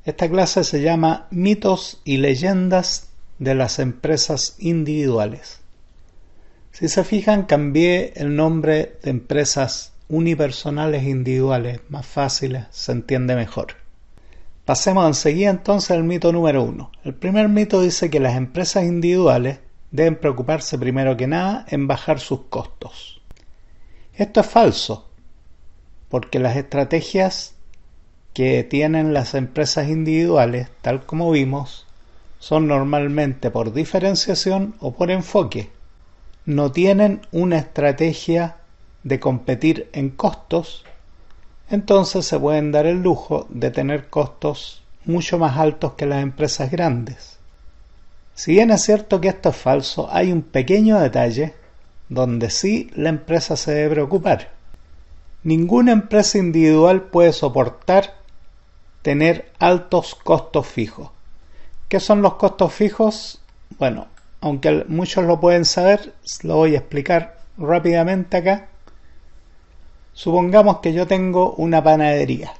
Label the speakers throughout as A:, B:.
A: Esta clase se llama Mitos y leyendas de las empresas individuales. Si se fijan, cambié el nombre de empresas unipersonales e individuales, más fáciles, se entiende mejor. Pasemos enseguida entonces al mito número 1. El primer mito dice que las empresas individuales deben preocuparse primero que nada en bajar sus costos. Esto es falso, porque las estrategias que tienen las empresas individuales, tal como vimos, son normalmente por diferenciación o por enfoque. No tienen una estrategia de competir en costos, entonces se pueden dar el lujo de tener costos mucho más altos que las empresas grandes. Si bien es cierto que esto es falso, hay un pequeño detalle donde sí la empresa se debe preocupar. Ninguna empresa individual puede soportar tener altos costos fijos. ¿Qué son los costos fijos? Bueno, aunque muchos lo pueden saber, lo voy a explicar rápidamente acá. Supongamos que yo tengo una panadería.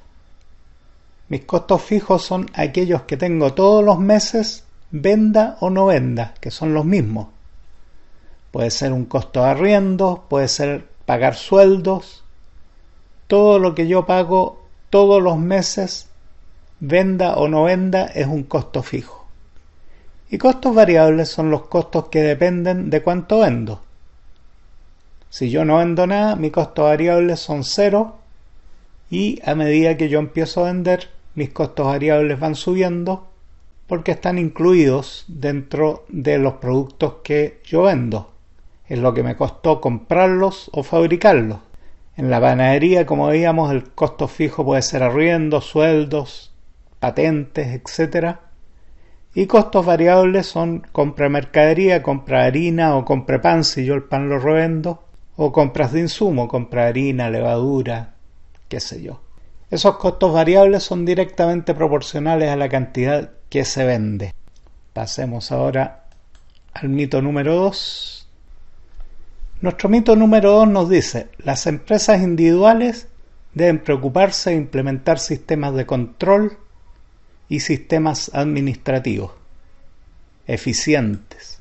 A: Mis costos fijos son aquellos que tengo todos los meses, venda o no venda, que son los mismos. Puede ser un costo de arriendo, puede ser pagar sueldos. Todo lo que yo pago todos los meses, venda o no venda, es un costo fijo. Y costos variables son los costos que dependen de cuánto vendo. Si yo no vendo nada, mis costos variables son 0 y a medida que yo empiezo a vender, mis costos variables van subiendo porque están incluidos dentro de los productos que yo vendo. Es lo que me costó comprarlos o fabricarlos. En la panadería, como veíamos, el costo fijo puede ser arriendo, sueldos, patentes, etc. Y costos variables son compra de mercadería, compra de harina o compra de pan si yo el pan lo revendo, o compras de insumo, compra de harina, levadura, qué sé yo. Esos costos variables son directamente proporcionales a la cantidad que se vende. Pasemos ahora al mito número 2. Nuestro mito número 2 nos dice: las empresas individuales deben preocuparse de implementar sistemas de control y sistemas administrativos eficientes.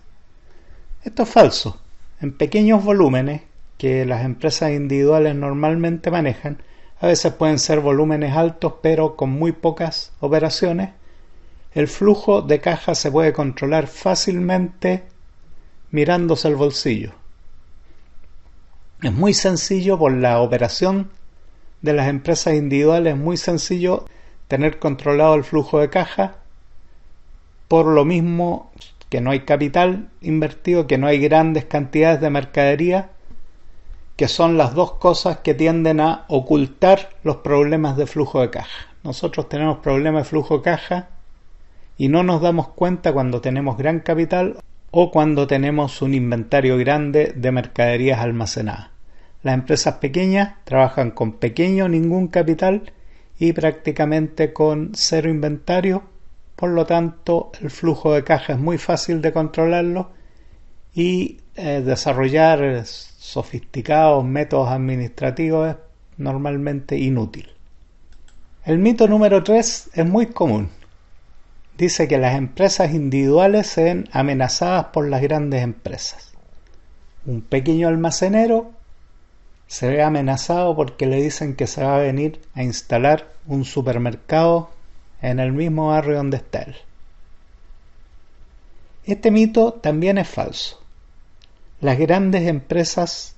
A: Esto es falso. En pequeños volúmenes que las empresas individuales normalmente manejan, a veces pueden ser volúmenes altos pero con muy pocas operaciones, el flujo de caja se puede controlar fácilmente mirándose el bolsillo. Es muy sencillo por la operación de las empresas individuales, es muy sencillo tener controlado el flujo de caja, por lo mismo que no hay capital invertido, que no hay grandes cantidades de mercadería, que son las dos cosas que tienden a ocultar los problemas de flujo de caja. Nosotros tenemos problemas de flujo de caja y no nos damos cuenta cuando tenemos gran capital o cuando tenemos un inventario grande de mercaderías almacenadas. Las empresas pequeñas trabajan con pequeño o ningún capital y prácticamente con 0 inventario, por lo tanto el flujo de caja es muy fácil de controlarlo y desarrollar sofisticados métodos administrativos es normalmente inútil. El mito número 3 es muy común. Dice que las empresas individuales se ven amenazadas por las grandes empresas. Un pequeño almacenero se ve amenazado porque le dicen que se va a venir a instalar un supermercado en el mismo barrio donde está él. Este mito también es falso. Las grandes empresas,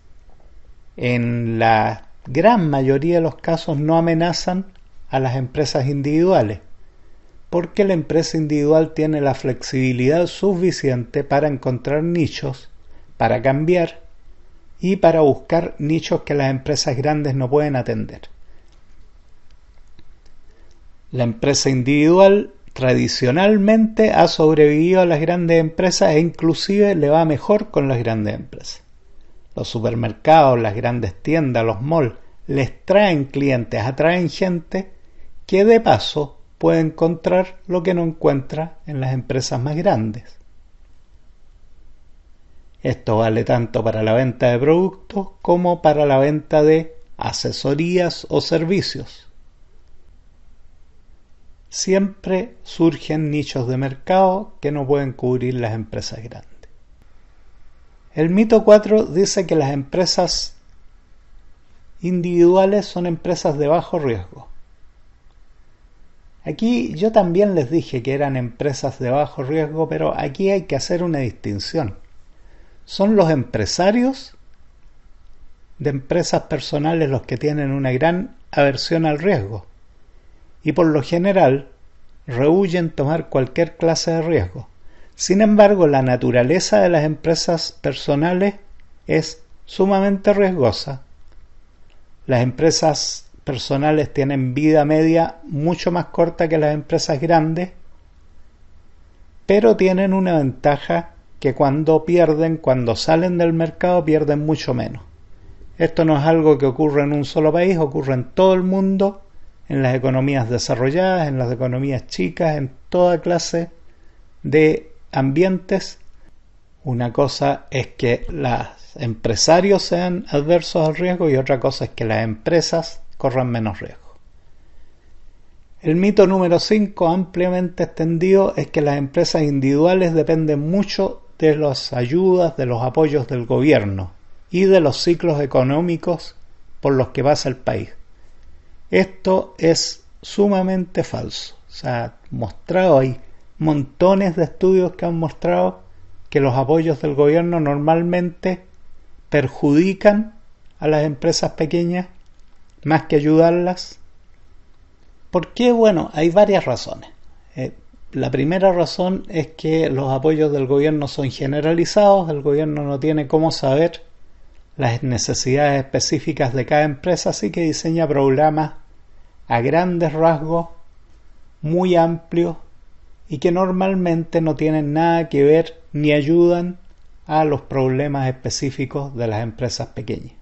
A: en la gran mayoría de los casos, no amenazan a las empresas individuales, porque la empresa individual tiene la flexibilidad suficiente para encontrar nichos, para cambiar y para buscar nichos que las empresas grandes no pueden atender. La empresa individual tradicionalmente ha sobrevivido a las grandes empresas e inclusive le va mejor con las grandes empresas. Los supermercados, las grandes tiendas, los malls les traen clientes, atraen gente que de paso puede encontrar lo que no encuentra en las empresas más grandes. Esto vale tanto para la venta de productos como para la venta de asesorías o servicios. siempre surgen nichos de mercado que no pueden cubrir las empresas grandes. El mito 4 dice que las empresas individuales son empresas de bajo riesgo. Aquí yo también les dije que eran empresas de bajo riesgo, pero aquí hay que hacer una distinción. Son los empresarios de empresas personales los que tienen una gran aversión al riesgo y por lo general rehúyen tomar cualquier clase de riesgo. Sin embargo, la naturaleza de las empresas personales es sumamente riesgosa. Las empresas personales tienen vida media mucho más corta que las empresas grandes, pero tienen una ventaja que cuando salen del mercado pierden mucho menos. Esto no es algo que ocurre en un solo país, ocurre en todo el mundo, en las economías desarrolladas, en las economías chicas, en toda clase de ambientes. Una cosa es que los empresarios sean adversos al riesgo y otra cosa es que las empresas corran menos riesgo. El mito número 5, ampliamente extendido, es que las empresas individuales dependen mucho de las ayudas, de los apoyos del gobierno y de los ciclos económicos por los que pasa el país. Esto es sumamente falso. Hay montones de estudios que han mostrado que los apoyos del gobierno normalmente perjudican a las empresas pequeñas más que ayudarlas. ¿Por qué? Bueno, hay varias razones. La primera razón es que los apoyos del gobierno son generalizados, el gobierno no tiene cómo saber las necesidades específicas de cada empresa, así que diseña programas a grandes rasgos, muy amplios, y que normalmente no tienen nada que ver ni ayudan a los problemas específicos de las empresas pequeñas.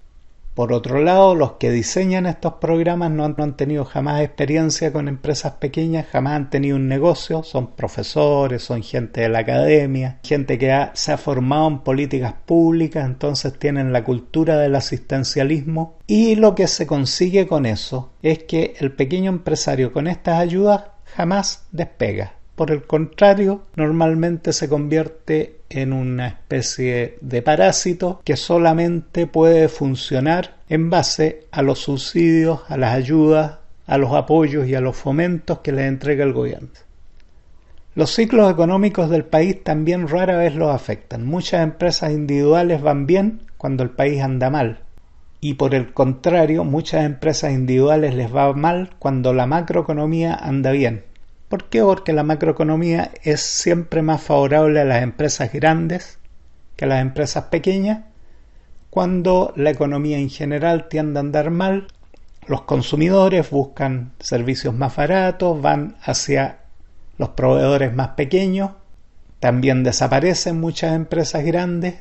A: Por otro lado, los que diseñan estos programas no han tenido jamás experiencia con empresas pequeñas, jamás han tenido un negocio, son profesores, son gente de la academia, gente que se ha formado en políticas públicas, entonces tienen la cultura del asistencialismo, y lo que se consigue con eso es que el pequeño empresario con estas ayudas jamás despega. Por el contrario, normalmente se convierte en una especie de parásito que solamente puede funcionar en base a los subsidios, a las ayudas, a los apoyos y a los fomentos que les entrega el gobierno. Los ciclos económicos del país también rara vez los afectan. Muchas empresas individuales van bien cuando el país anda mal. Y por el contrario, muchas empresas individuales les va mal cuando la macroeconomía anda bien. ¿Por qué? Porque la macroeconomía es siempre más favorable a las empresas grandes que a las empresas pequeñas. Cuando la economía en general tiende a andar mal, los consumidores buscan servicios más baratos, van hacia los proveedores más pequeños, también desaparecen muchas empresas grandes,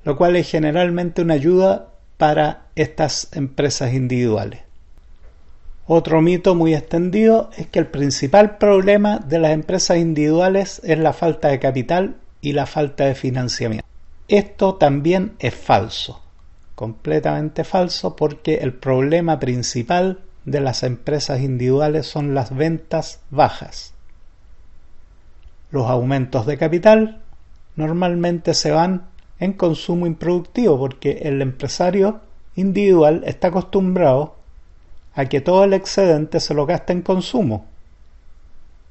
A: lo cual es generalmente una ayuda para estas empresas individuales. Otro mito muy extendido es que el principal problema de las empresas individuales es la falta de capital y la falta de financiamiento. Esto también es falso, completamente falso, porque el problema principal de las empresas individuales son las ventas bajas. Los aumentos de capital normalmente se van en consumo improductivo porque el empresario individual está acostumbrado a que todo el excedente se lo gasta en consumo.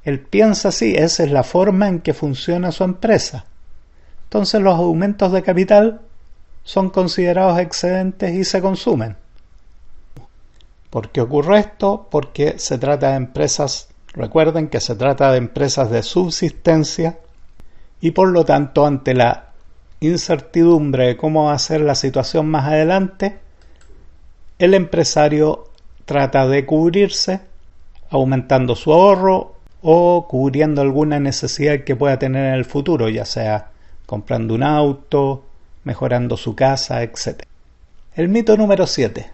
A: Él piensa así, esa es la forma en que funciona su empresa. Entonces los aumentos de capital son considerados excedentes y se consumen. ¿Por qué ocurre esto? Porque se trata de empresas, recuerden que se trata de empresas de subsistencia y por lo tanto ante la incertidumbre de cómo va a ser la situación más adelante, el empresario trata de cubrirse aumentando su ahorro o cubriendo alguna necesidad que pueda tener en el futuro, ya sea comprando un auto, mejorando su casa, etc. El mito número 7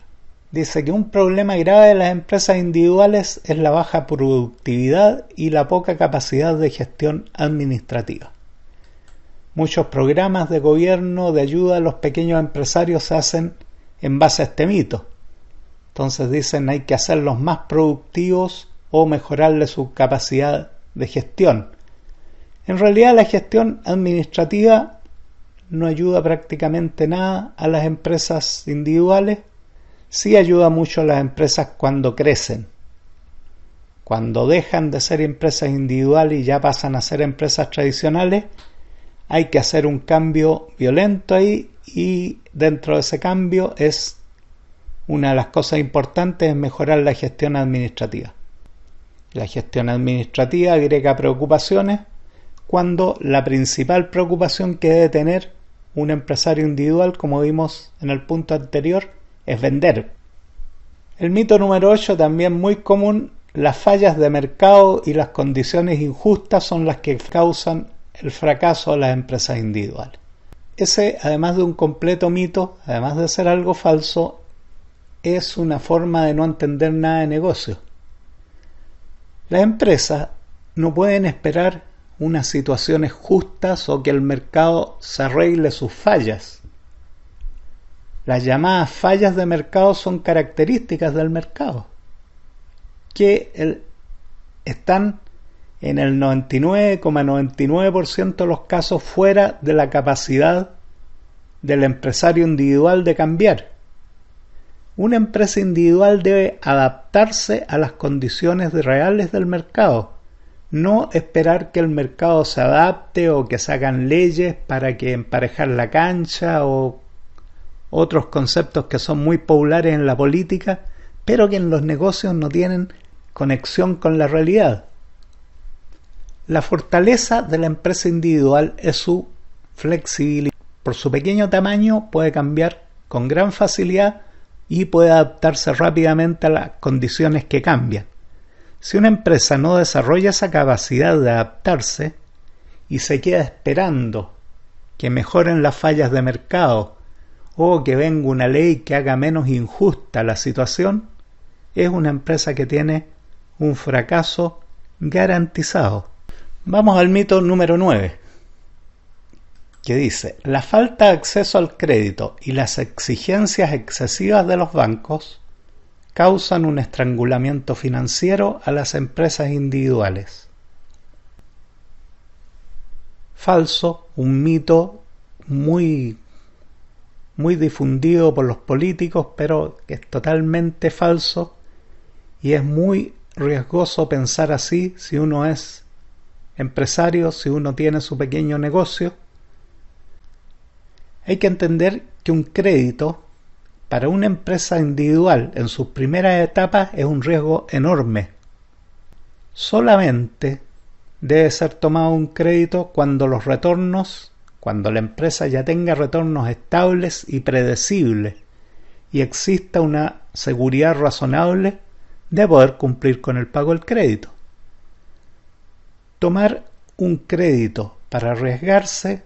A: dice que un problema grave de las empresas individuales es la baja productividad y la poca capacidad de gestión administrativa. Muchos programas de gobierno de ayuda a los pequeños empresarios se hacen en base a este mito. Entonces dicen hay que hacerlos más productivos o mejorarle su capacidad de gestión. En realidad la gestión administrativa no ayuda prácticamente nada a las empresas individuales, sí ayuda mucho a las empresas cuando crecen. Cuando dejan de ser empresas individuales y ya pasan a ser empresas tradicionales, hay que hacer un cambio violento ahí, y dentro de ese cambio una de las cosas importantes es mejorar la gestión administrativa. La gestión administrativa agrega preocupaciones cuando la principal preocupación que debe tener un empresario individual, como vimos en el punto anterior, es vender. El mito número 8, también muy común: las fallas de mercado y las condiciones injustas son las que causan el fracaso de las empresas individuales. Ese, además de un completo mito, además de ser algo falso, es una forma de no entender nada de negocio. Las empresas no pueden esperar unas situaciones justas o que el mercado se arregle sus fallas. Las llamadas fallas de mercado son características del mercado, que están en el 99,99% de los casos fuera de la capacidad del empresario individual de cambiar. Una empresa individual debe adaptarse a las condiciones reales del mercado, no esperar que el mercado se adapte o que se hagan leyes para que emparejar la cancha o otros conceptos que son muy populares en la política, pero que en los negocios no tienen conexión con la realidad. La fortaleza de la empresa individual es su flexibilidad. Por su pequeño tamaño puede cambiar con gran facilidad y puede adaptarse rápidamente a las condiciones que cambian. Si una empresa no desarrolla esa capacidad de adaptarse y se queda esperando que mejoren las fallas de mercado o que venga una ley que haga menos injusta la situación, es una empresa que tiene un fracaso garantizado. Vamos al mito número 9, que dice: la falta de acceso al crédito y las exigencias excesivas de los bancos causan un estrangulamiento financiero a las empresas individuales. Falso, un mito muy difundido por los políticos, pero que es totalmente falso, y es muy riesgoso pensar así si uno es empresario, si uno tiene su pequeño negocio. Hay que entender que un crédito para una empresa individual en sus primeras etapas es un riesgo enorme. Solamente debe ser tomado un crédito cuando la empresa ya tenga retornos estables y predecibles y exista una seguridad razonable de poder cumplir con el pago del crédito. Tomar un crédito para arriesgarse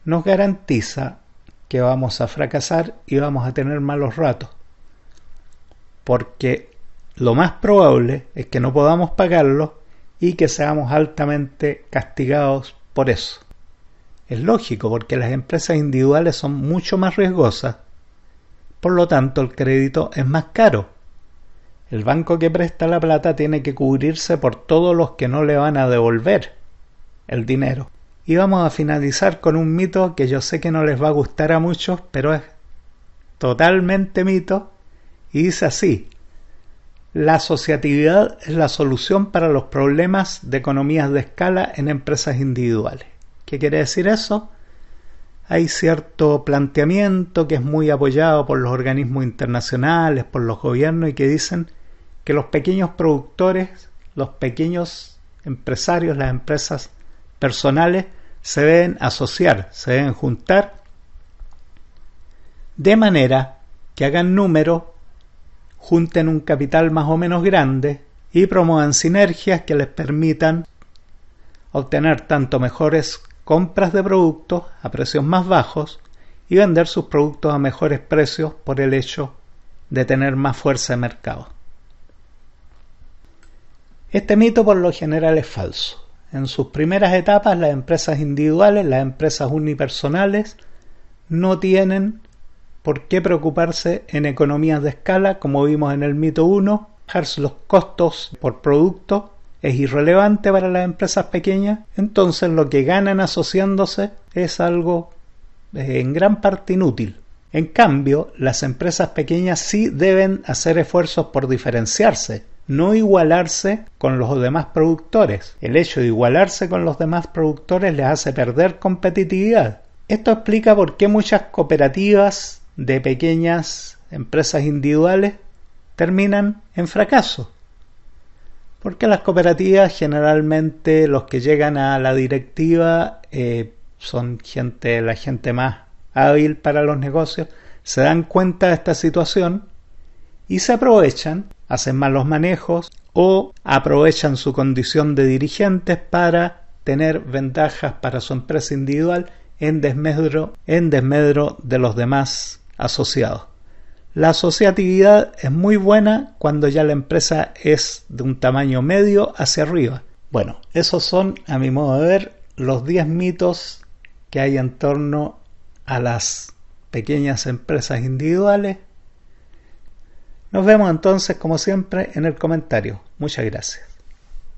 A: nos garantiza que vamos a fracasar y vamos a tener malos ratos, porque lo más probable es que no podamos pagarlo y que seamos altamente castigados por eso. Es lógico, porque las empresas individuales son mucho más riesgosas, por lo tanto el crédito es más caro. El banco que presta la plata tiene que cubrirse por todos los que no le van a devolver el dinero. Y vamos a finalizar con un mito que yo sé que no les va a gustar a muchos, pero es totalmente mito, y dice así: la asociatividad es la solución para los problemas de economías de escala en empresas individuales. ¿Qué quiere decir eso? Hay cierto planteamiento que es muy apoyado por los organismos internacionales, por los gobiernos, y que dicen que los pequeños productores, los pequeños empresarios, las empresas personales se deben asociar, se deben juntar de manera que hagan número, junten un capital más o menos grande y promuevan sinergias que les permitan obtener tanto mejores compras de productos a precios más bajos y vender sus productos a mejores precios por el hecho de tener más fuerza de mercado. Este mito por lo general es falso. En sus primeras etapas, las empresas individuales, las empresas unipersonales, no tienen por qué preocuparse en economías de escala, como vimos en el mito 1, los costos por producto es irrelevante para las empresas pequeñas, entonces lo que ganan asociándose es algo en gran parte inútil. En cambio, las empresas pequeñas sí deben hacer esfuerzos por diferenciarse, no igualarse con los demás productores. El hecho de igualarse con los demás productores les hace perder competitividad. Esto explica por qué muchas cooperativas de pequeñas empresas individuales terminan en fracaso. Porque las cooperativas generalmente los que llegan a la directiva son la gente más hábil para los negocios, se dan cuenta de esta situación y se aprovechan, hacen malos manejos o aprovechan su condición de dirigentes para tener ventajas para su empresa individual en desmedro de los demás asociados. La asociatividad es muy buena cuando ya la empresa es de un tamaño medio hacia arriba. Bueno, esos son, a mi modo de ver, los 10 mitos que hay en torno a las pequeñas empresas individuales. Nos vemos entonces, como siempre, en el comentario. Muchas gracias.